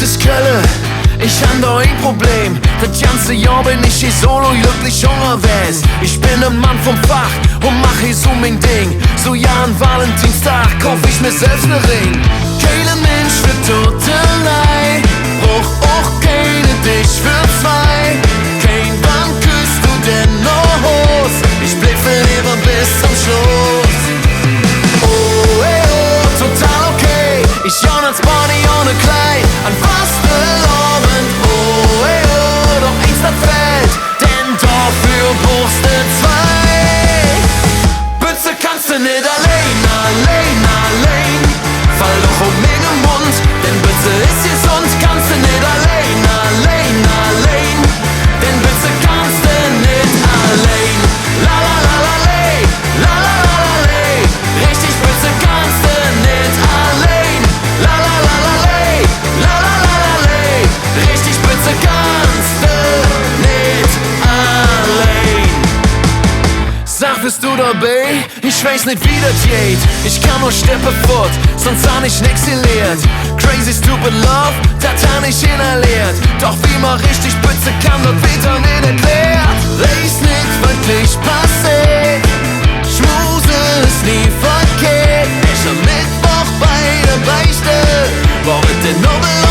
ist Kölle, ich han doch ein Problem. Das ganze Jahr bin ich hier solo glücklich unterwegs. Ich bin ein Mann vom Fach und mach hier so mein Ding. So ja, an Valentinstag kauf ich mir selbst ne Ring. Keine Mensch für Totelei, brauch auch keine dich für zwei. Kein Wann küsst du denn noch Hos? Ich blieb für lieber bis zum Schluss. Oh, ey, oh, total okay. Ich jaun als Bonnie ohne Kleid an Fastenabend. Oh, ey, oh, doch eins das fällt, denn dafür brauchst du zwei. Bütze kannst du nicht allein, allein, allein. Fall doch um meinen Mund, denn Bütze ist gesund. Kannst du nicht allein, allein, allein. Denn Bütze kannst du nicht allein. La la la la lay, la la la la lay. Richtig Bütze kannst du nicht allein. La la la la lay, la la la la lay. Richtig Bütze kannst du nicht allein. Sag, bist du dabei? Ich weiß nicht, wie das geht. Ich kann nur Steppe fort, sonst hab ich nix gelehrt. Crazy stupid love, das hab ich inhaliert. Doch wie man richtig Bütze kann, das wird doch nicht erklärt. Weiß nicht wirklich passiert, Schmuse ist nie verkehrt. Ich am Mittwoch bei der Beichte, war mit den Nobel